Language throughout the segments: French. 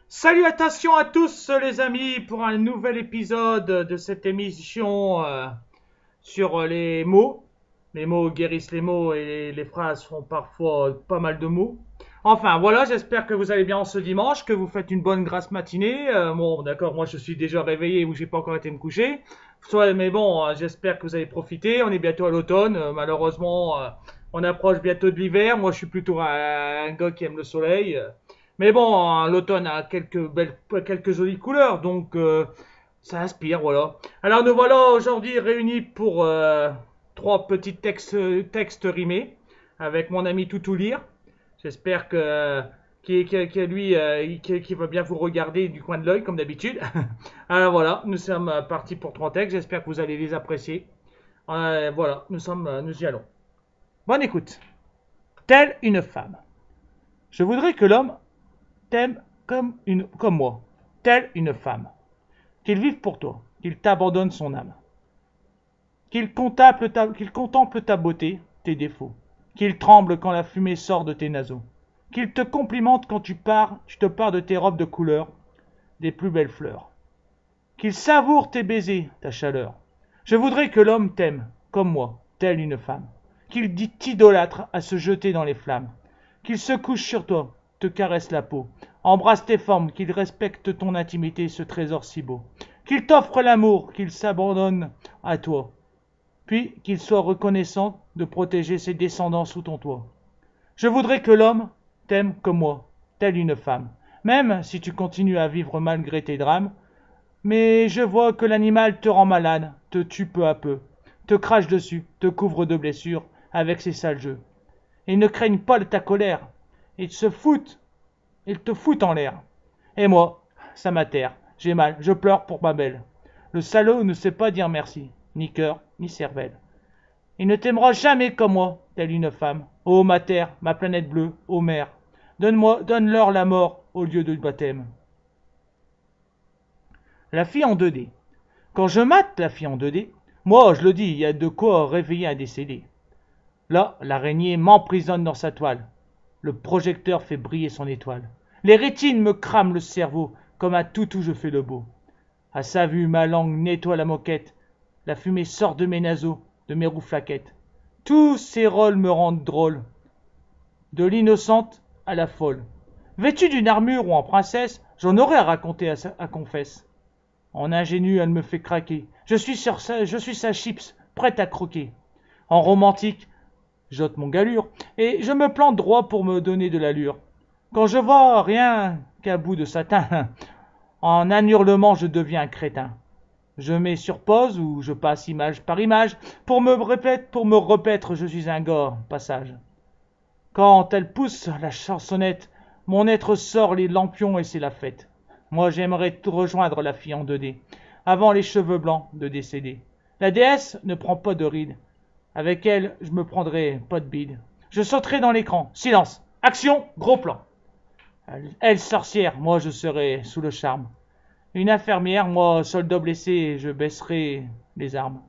Salutations à tous les amis pour un nouvel épisode de cette émission sur les mots. Les mots guérissent les mots et les phrases font parfois pas mal de mots. Enfin voilà, j'espère que vous allez bien en ce dimanche, que vous faites une bonne grasse matinée. Bon d'accord, moi je suis déjà réveillé ou j'ai pas encore été me coucher. Mais bon, j'espère que vous allez profiter. On est bientôt à l'automne. Malheureusement, on approche bientôt de l'hiver. Moi je suis plutôt un gars qui aime le soleil. Mais bon, l'automne a quelques jolies couleurs, donc ça inspire, voilà. Alors nous voilà aujourd'hui réunis pour trois petits textes rimés avec mon ami Toutou Lire. J'espère qu'il va bien vous regarder du coin de l'œil comme d'habitude. Alors voilà, nous sommes partis pour trois textes. J'espère que vous allez les apprécier. Voilà, nous y allons. Bonne écoute. Telle une femme. Je voudrais que l'homme t'aime comme moi, telle une femme. Qu'il vive pour toi, qu'il t'abandonne son âme. Qu'il contemple ta beauté, tes défauts. Qu'il tremble quand la fumée sort de tes naseaux. Qu'il te complimente quand tu te pars de tes robes de couleur, des plus belles fleurs. Qu'il savoure tes baisers, ta chaleur. Je voudrais que l'homme t'aime, comme moi, telle une femme. Qu'il t'idolâtre à se jeter dans les flammes. Qu'il se couche sur toi, te caresse la peau, embrasse tes formes, qu'il respecte ton intimité, ce trésor si beau. Qu'il t'offre l'amour, qu'il s'abandonne à toi, puis qu'il soit reconnaissant de protéger ses descendants sous ton toit. Je voudrais que l'homme t'aime comme moi, telle une femme, même si tu continues à vivre malgré tes drames, mais je vois que l'animal te rend malade, te tue peu à peu, te crache dessus, te couvre de blessures avec ses sales jeux. Ils ne craignent pas de ta colère, ils te foutent en l'air. Et moi, ça m'atterre, j'ai mal, je pleure pour ma belle. Le salaud ne sait pas dire merci, ni cœur, ni cervelle. Il ne t'aimera jamais comme moi, telle une femme. Ô ma terre, ma planète bleue, ô mère, donne-leur la mort au lieu de baptême. La fille en 2D. Quand je mate la fille en 2D, moi je le dis, il y a de quoi réveiller un décédé. Là, l'araignée m'emprisonne dans sa toile. Le projecteur fait briller son étoile. Les rétines me crament le cerveau, comme un toutou je fais le beau. À sa vue, ma langue nettoie la moquette. La fumée sort de mes naseaux, de mes rouflaquettes. Tous ces rôles me rendent drôle. De l'innocente à la folle. Vêtue d'une armure ou en princesse, j'en aurais à raconter à confesse. En ingénue, elle me fait craquer. Je suis sa chips, prête à croquer. En romantique, j'ôte mon galure, et je me plante droit pour me donner de l'allure. Quand je vois rien qu'un bout de satin, en un hurlement je deviens un crétin. Je mets sur pause ou je passe image par image pour me repaître je suis un gars, passage. Quand elle pousse la chansonnette, mon être sort les lampions et c'est la fête. Moi j'aimerais rejoindre la fille en 2D, avant les cheveux blancs de décédé. La déesse ne prend pas de rides. Avec elle, je me prendrai pas de bide. Je sauterai dans l'écran. Silence. Action. Gros plan. Elle sorcière, moi je serai sous le charme. Une infirmière, moi soldat blessé, je baisserai les armes.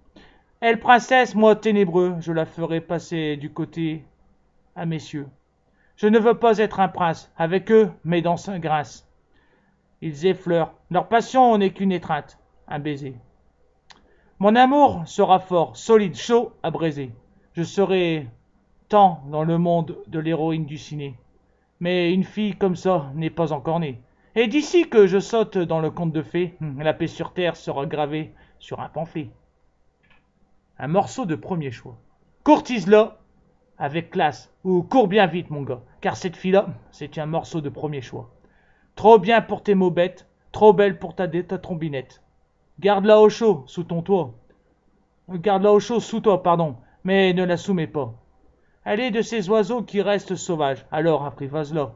Elle princesse, moi ténébreux, je la ferai passer du côté à messieurs. Je ne veux pas être un prince. Avec eux, mes dents grincent. Ils effleurent. Leur passion n'est qu'une étreinte. Un baiser. Mon amour sera fort, solide, chaud à braiser. Je serai tant dans le monde de l'héroïne du ciné. Mais une fille comme ça n'est pas encore née. Et d'ici que je saute dans le conte de fées, la paix sur terre sera gravée sur un pamphlet. Un morceau de premier choix. Courtise-la avec classe, ou cours bien vite mon gars, car cette fille-là, c'est un morceau de premier choix. Trop bien pour tes mots bêtes, trop belle pour ta trombinette. Garde-la au chaud, sous ton toit. Garde-la au chaud sous toi, pardon, mais ne la soumets pas. Elle est de ces oiseaux qui restent sauvages, alors apprivoise-la.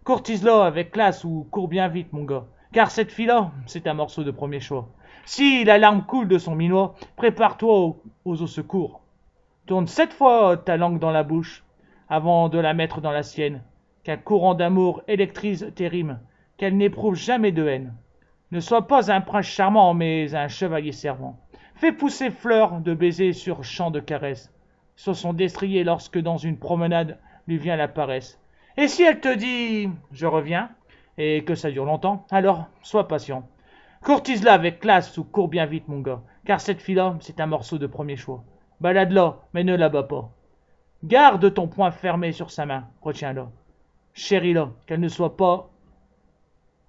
Courtise-la avec classe ou cours bien vite, mon gars, car cette fille-là, c'est un morceau de premier choix. Si la larme coule de son minois, prépare-toi aux secours. Tourne 7 fois ta langue dans la bouche, avant de la mettre dans la sienne, qu'un courant d'amour électrise tes rimes, qu'elle n'éprouve jamais de haine. Ne sois pas un prince charmant, mais un chevalier servant. Fais pousser fleurs de baisers sur champs de caresses, sur son destrier lorsque dans une promenade lui vient la paresse. Et si elle te dit « je reviens », et que ça dure longtemps, alors sois patient. Courtise-la avec classe ou cours bien vite, mon gars, car cette fille-là, c'est un morceau de premier choix. Balade-la, mais ne la bats pas. Garde ton poing fermé sur sa main, retiens-la. Chéris-la, qu'elle ne soit pas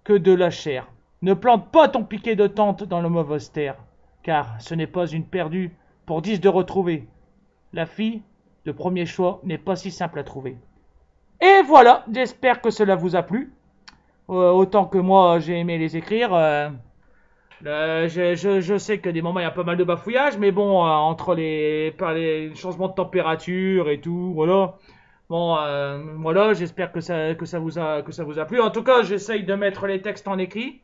que de la chair. Ne plante pas ton piquet de tente dans le mauvaise terre, car ce n'est pas une perdue pour 10 de retrouver. La fille de premier choix n'est pas si simple à trouver. Et voilà, j'espère que cela vous a plu. Autant que moi, j'ai aimé les écrire. Je sais que des moments, il y a pas mal de bafouillage, mais bon, entre les changements de température et tout, voilà. Bon, voilà, j'espère que ça vous a plu. En tout cas, j'essaye de mettre les textes en écrit.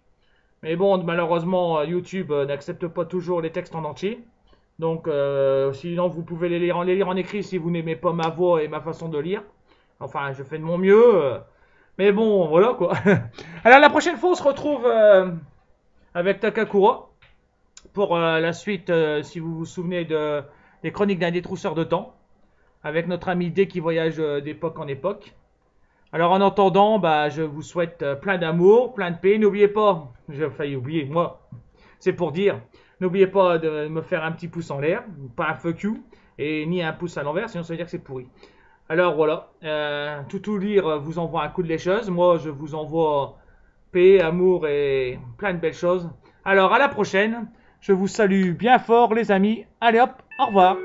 Mais bon, malheureusement, YouTube n'accepte pas toujours les textes en entier. Donc, sinon, vous pouvez les lire en écrit si vous n'aimez pas ma voix et ma façon de lire. Enfin, je fais de mon mieux. Mais bon, voilà quoi. Alors, la prochaine fois, on se retrouve avec Takakura pour la suite, si vous vous souvenez des chroniques d'un détrousseur de temps. Avec notre ami D qui voyage d'époque en époque. Alors en attendant, bah, je vous souhaite plein d'amour, plein de paix. N'oubliez pas, j'ai failli oublier, moi, c'est pour dire, n'oubliez pas de me faire un petit pouce en l'air, pas un fuck you, et ni un pouce à l'envers, sinon ça veut dire que c'est pourri. Alors voilà, tout lire vous envoie un coup de lécheuse, moi je vous envoie paix, amour et plein de belles choses. Alors à la prochaine, je vous salue bien fort les amis, allez hop, au revoir.